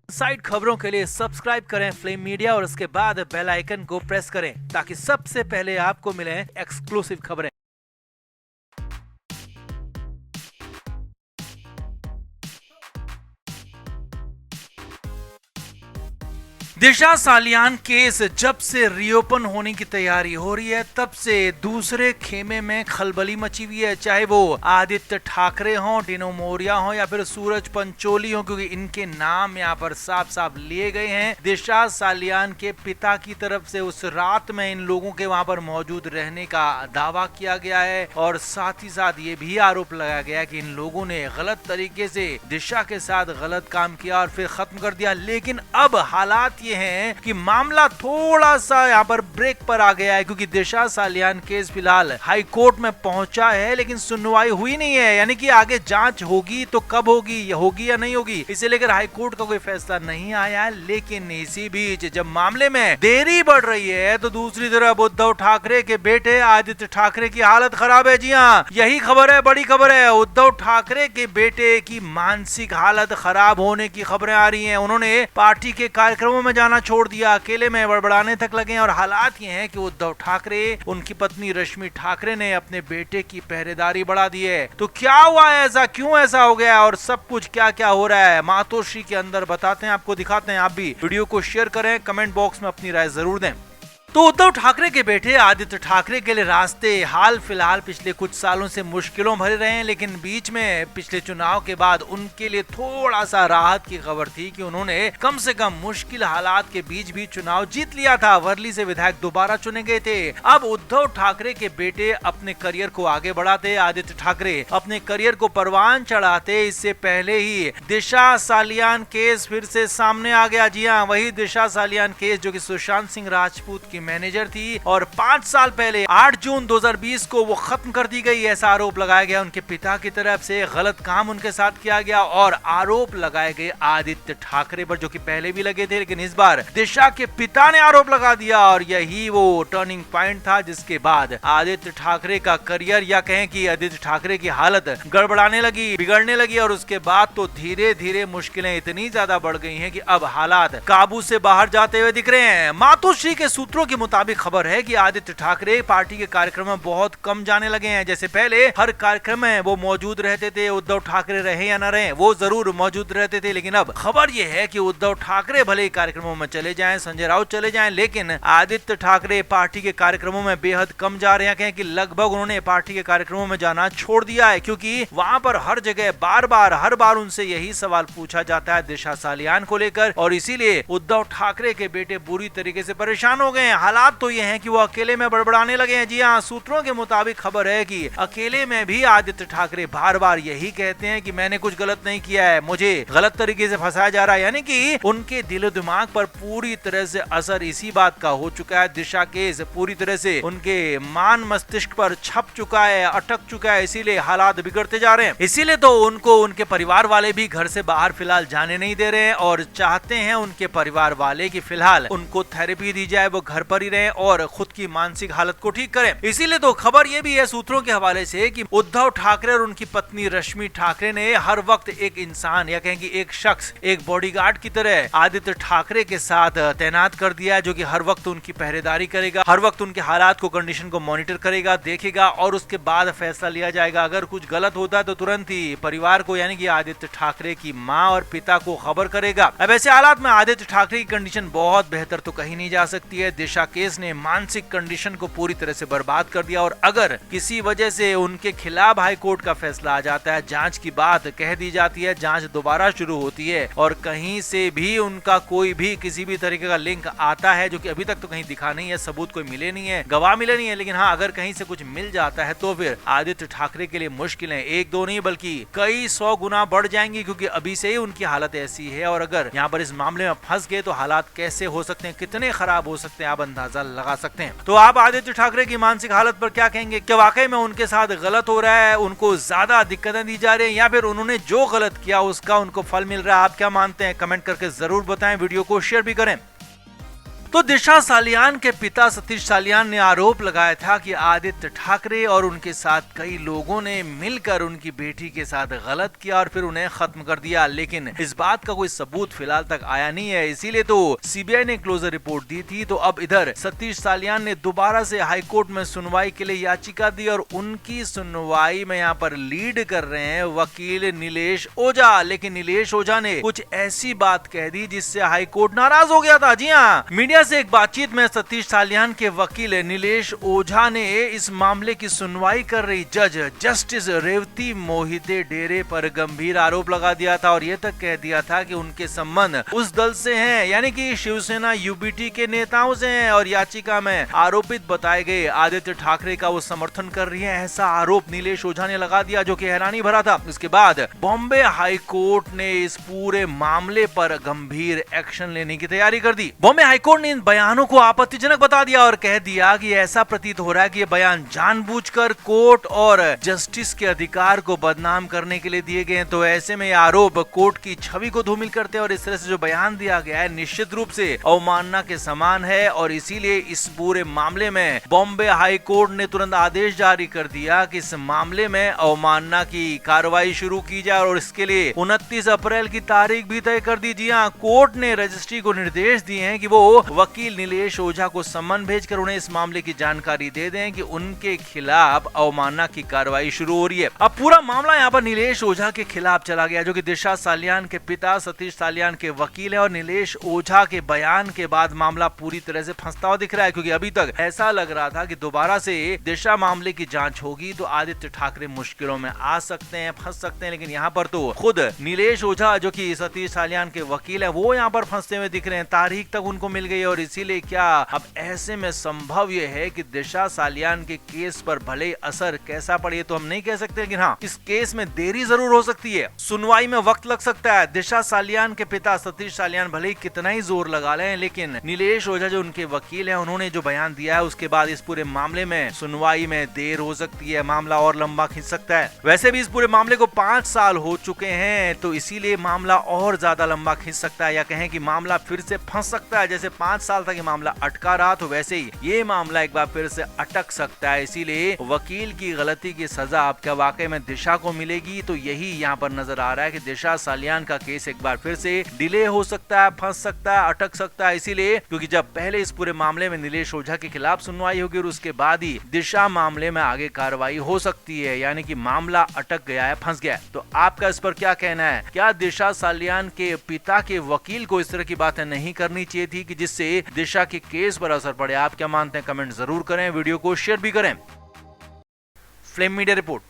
Side खबरों के लिए सब्सक्राइब करें फ्लेम मीडिया और उसके बाद बेल आइकन को प्रेस करें ताकि सबसे पहले आपको मिले एक्सक्लूसिव खबरें। दिशा सालियान केस जब से रीओपन होने की तैयारी हो रही है तब से दूसरे खेमे में खलबली मची हुई है, चाहे वो आदित्य ठाकरे हों, डिनो मोरिया हों या फिर सूरज पंचोली हों, क्योंकि इनके नाम यहाँ पर साफ साफ लिए गए हैं। दिशा सालियान के पिता की तरफ से उस रात में इन लोगों के वहां पर मौजूद रहने का दावा किया गया है और साथ ही साथ ये भी आरोप लगाया गया कि इन लोगों ने गलत तरीके से दिशा के साथ गलत काम किया और फिर खत्म कर दिया। लेकिन अब हालात हैं कि मामला थोड़ा सा यहाँ पर ब्रेक पर आ गया है, क्योंकि दिशा सालियान केस फिलहाल हाई कोर्ट में पहुंचा है लेकिन सुनवाई हुई नहीं है। यानी कि आगे जांच होगी तो कब होगी या नहीं होगी, इसे लेकर हाई कोर्ट का कोई फैसला नहीं आया है। लेकिन इसी बीच जब मामले में देरी बढ़ रही है तो दूसरी तरफ उद्धव ठाकरे के बेटे आदित्य ठाकरे की हालत खराब है। जी हाँ, यही खबर है, बड़ी खबर है। उद्धव ठाकरे के बेटे की मानसिक हालत खराब होने की खबरें आ रही हैं। उन्होंने पार्टी के कार्यक्रमों में जाना छोड़ दिया, अकेले में बड़बड़ाने तक लगे और हालात ये हैं कि उद्धव ठाकरे, उनकी पत्नी रश्मि ठाकरे ने अपने बेटे की पहरेदारी बढ़ा दी है। तो क्या हुआ है ऐसा, क्यों ऐसा हो गया और सब कुछ क्या क्या हो रहा है मातोश्री के अंदर बताते हैं, आपको दिखाते हैं। आप भी वीडियो को शेयर करें, कमेंट बॉक्स में अपनी राय जरूर दें। तो उद्धव ठाकरे के बेटे आदित्य ठाकरे के लिए रास्ते हाल फिलहाल पिछले कुछ सालों से मुश्किलों भरे रहे हैं, लेकिन बीच में पिछले चुनाव के बाद उनके लिए थोड़ा सा राहत की खबर थी कि उन्होंने कम से कम मुश्किल हालात के बीच भी चुनाव जीत लिया था। वर्ली से विधायक दोबारा चुने गए थे। अब उद्धव ठाकरे के बेटे अपने करियर को आगे बढ़ाते, आदित्य ठाकरे अपने करियर को परवान चढ़ाते, इससे पहले ही दिशा सालियान केस फिर से सामने आ गया। जी हाँ, वही दिशा सालियान केस जो कि सुशांत सिंह राजपूत की मैनेजर थी और 5 साल पहले 8 जून 2020 को वो खत्म कर दी गई, ऐसा आरोप लगाया गया उनके पिता की तरफ से। गलत काम उनके साथ किया गया और आरोप लगाए गए आदित्य ठाकरे पर, जो कि पहले भी लगे थे, लेकिन इस बार दिशा के पिता ने आरोप लगा दिया और यही वो टर्निंग पॉइंट था जिसके बाद आदित्य ठाकरे का करियर, या कहें कि आदित्य ठाकरे की हालत गड़बड़ाने लगी, बिगड़ने लगी और उसके बाद तो धीरे धीरे मुश्किलें इतनी ज्यादा बढ़ गई हैं कि अब हालात काबू से बाहर जाते हुए दिख रहे हैं। मातोश्री के सूत्रों के मुताबिक खबर है कि आदित्य ठाकरे पार्टी के कार्यक्रम में बहुत कम जाने लगे हैं। जैसे पहले हर कार्यक्रम में वो मौजूद रहते थे, उद्धव ठाकरे रहे या न रहे वो जरूर मौजूद रहते थे, लेकिन अब खबर ये है कि उद्धव ठाकरे भले ही कार्यक्रमों में चले जाएं, संजय राउत चले जाएं, लेकिन आदित्य ठाकरे पार्टी के कार्यक्रमों में बेहद कम जा रहे हैं। कहें कि लगभग उन्होंने पार्टी के कार्यक्रमों में जाना छोड़ दिया है, क्योंकि वहां पर हर जगह हर बार उनसे यही सवाल पूछा जाता है दिशा सालियान को लेकर, और इसीलिए उद्धव ठाकरे के बेटे बुरी तरीके से परेशान हो गए हैं। हालात तो ये हैं कि वो अकेले में बड़बड़ाने लगे हैं। जी हाँ, सूत्रों के मुताबिक खबर है कि अकेले में भी आदित्य ठाकरे बार बार यही कहते हैं कि मैंने कुछ गलत नहीं किया है, मुझे गलत तरीके से फंसाया जा रहा है। यानी कि उनके दिलो दिमाग पर पूरी तरह से असर इसी बात का हो चुका है। दिशा केस पूरी तरह से उनके मान मस्तिष्क पर छप चुका है, अटक चुका है, इसीलिए हालात बिगड़ते जा रहे हैं। इसीलिए तो उनको उनके परिवार वाले भी घर से बाहर फिलहाल जाने नहीं दे रहे हैं और चाहते हैं उनके परिवार वाले की फिलहाल उनको थेरेपी दी जाए, वो घर पर ही रहे और खुद की मानसिक हालत को ठीक करें। इसीलिए तो खबर ये भी है सूत्रों के हवाले से कि उद्धव ठाकरे और उनकी पत्नी रश्मि ठाकरे ने हर वक्त एक इंसान, या कहेंगे एक शख्स, एक बॉडीगार्ड की तरह आदित्य ठाकरे के साथ तैनात कर दिया है, जो कि हर वक्त उनकी पहरेदारी करेगा, हर वक्त उनके हालात को, कंडीशन को मॉनिटर करेगा, देखेगा और उसके बाद फैसला लिया जाएगा। अगर कुछ गलत होता है तो तुरंत ही परिवार को, यानी कि आदित्य ठाकरे की माँ और पिता को खबर करेगा। अब ऐसे हालात में आदित्य ठाकरे की कंडीशन बहुत बेहतर तो कहीं नहीं जा सकती है। दिशा केस ने मानसिक कंडीशन को पूरी तरह से बर्बाद कर दिया और अगर किसी वजह से उनके खिलाफ हाई कोर्ट का फैसला आ जाता है, जांच की बात कह दी जाती है, जांच दोबारा शुरू होती है और कहीं से भी उनका कोई भी किसी भी तरीके का लिंक आता है, जो कि अभी तक तो कहीं दिखा नहीं है, सबूत कोई मिले नहीं है, गवाह मिले नहीं है, लेकिन हाँ अगर कहीं से कुछ मिल जाता है तो फिर आदित्य ठाकरे के लिए मुश्किलें एक दो नहीं बल्कि कई 100 गुना बढ़ जाएंगी, क्योंकि अभी से ही उनकी हालत ऐसी है और अगर यहाँ पर इस मामले में फंस गए तो हालात कैसे हो सकते हैं, कितने खराब हो सकते हैं, आप अंदाजा लगा सकते हैं। तो आप आदित्य ठाकरे की मानसिक हालत पर क्या कहेंगे? क्या वाकई में उनके साथ गलत हो रहा है, उनको ज्यादा दिक्कतें दी जा रही हैं, या फिर उन्होंने जो गलत किया उसका उनको फल मिल रहा है? आप क्या मानते हैं? कमेंट करके जरूर बताएं, वीडियो को शेयर भी करें। तो दिशा सालियान के पिता सतीश सालियान ने आरोप लगाया था कि आदित्य ठाकरे और उनके साथ कई लोगों ने मिलकर उनकी बेटी के साथ गलत किया और फिर उन्हें खत्म कर दिया, लेकिन इस बात का कोई सबूत फिलहाल तक आया नहीं है। इसीलिए तो सीबीआई ने क्लोजर रिपोर्ट दी थी। तो अब इधर सतीश सालियान ने दोबारा से हाईकोर्ट में सुनवाई के लिए याचिका दी और उनकी सुनवाई में यहाँ पर लीड कर रहे हैं वकील नीलेश ओझा। लेकिन नीलेश ओझा ने कुछ ऐसी बात कह दी जिससे हाईकोर्ट नाराज हो गया था। जी हाँ, मीडिया से एक बातचीत में सतीश सालियान के वकील नीलेश ओझा ने इस मामले की सुनवाई कर रही जज जस्टिस रेवती मोहिते डेरे पर गंभीर आरोप लगा दिया था और यह तक कह दिया था कि उनके संबंध उस दल से हैं, यानी कि शिवसेना यूबीटी के नेताओं से हैं और याचिका में आरोपित बताए गए आदित्य ठाकरे का वो समर्थन कर रही है। ऐसा आरोप नीलेश ओझा ने लगा दिया जो कि हैरानी भरा था। इसके बाद बॉम्बे हाई कोर्ट ने इस पूरे मामले पर गंभीर एक्शन लेने की तैयारी कर दी। बॉम्बे हाई कोर्ट ने इन बयानों को आपत्तिजनक बता दिया और कह दिया कि ऐसा प्रतीत हो रहा है कि ये बयान जानबूझकर कोर्ट और जस्टिस के अधिकार को बदनाम करने के लिए दिए गए हैं। तो ऐसे में आरोप कोर्ट की छवि को धूमिल करते हैं और इस तरह से जो बयान दिया गया है निश्चित रूप से अवमानना के समान है और इसीलिए इस पूरे मामले में बॉम्बे हाई कोर्ट ने तुरंत आदेश जारी कर दिया कि इस मामले में अवमानना की कार्रवाई शुरू की जाए और इसके लिए 29 अप्रैल की तारीख भी तय कर दी। जी हाँ, कोर्ट ने रजिस्ट्री को निर्देश दिए हैं कि वो वकील नीलेश ओझा को सम्मन भेजकर उन्हें इस मामले की जानकारी दे दें कि उनके खिलाफ अवमानना की कार्रवाई शुरू हो रही है। अब पूरा मामला यहाँ पर नीलेश ओझा के खिलाफ चला गया जो कि दिशा सालियान के पिता सतीश सालियान के वकील है और नीलेश ओझा के बयान के बाद मामला पूरी तरह से फंसता हुआ दिख रहा है, क्योंकि अभी तक ऐसा लग रहा था कि दोबारा से दिशा मामले की जांच होगी तो आदित्य ठाकरे मुश्किलों में आ सकते हैं, फंस सकते हैं। लेकिन यहाँ पर तो खुद नीलेश ओझा जो कि सतीश सालियान के वकील है वो यहाँ पर फंसते हुए दिख रहे हैं। तारीख तक उनको मिल गई और इसीलिए क्या अब ऐसे में संभव यह है कि दिशा सालियान के केस पर भले असर कैसा पड़े तो हम नहीं कह सकते, लेकिन हाँ, इस केस में देरी जरूर हो सकती है, सुनवाई में वक्त लग सकता है। दिशा सालियान के पिता सतीश सालियान भले ही कितना ही जोर लगा लें, लेकिन नीलेश ओझा जो उनके वकील हैं उन्होंने जो बयान दिया है उसके बाद इस पूरे मामले में सुनवाई में देर हो सकती है, मामला और लंबा खिंच सकता है। वैसे भी इस पूरे मामले को 5 साल हो चुके हैं तो इसीलिए मामला और ज्यादा लंबा खिंच सकता है, या कहें कि मामला फिर से फंस सकता है। जैसे 5 साल तक ये मामला अटका रहा तो वैसे ही ये मामला एक बार फिर से अटक सकता है। इसीलिए वकील की गलती की सजा अब क्या वाकई में दिशा को मिलेगी, तो यही यहाँ पर नजर आ रहा है कि दिशा सालियान का केस एक बार फिर से डिले हो सकता है, फंस सकता है, अटक सकता है। इसीलिए क्योंकि जब पहले इस पूरे मामले में नीलेश ओझा के खिलाफ सुनवाई होगी और उसके बाद ही दिशा मामले में आगे कार्रवाई हो सकती है, यानी कि मामला अटक गया है, फंस गया है। तो आपका इस पर क्या कहना है? क्या दिशा सालियान के पिता के वकील को इस तरह की बातें नहीं करनी चाहिए थी कि जिससे दिशा के केस पर असर पड़े? आप क्या मानते हैं? कमेंट जरूर करें, वीडियो को शेयर भी करें। Flame media report.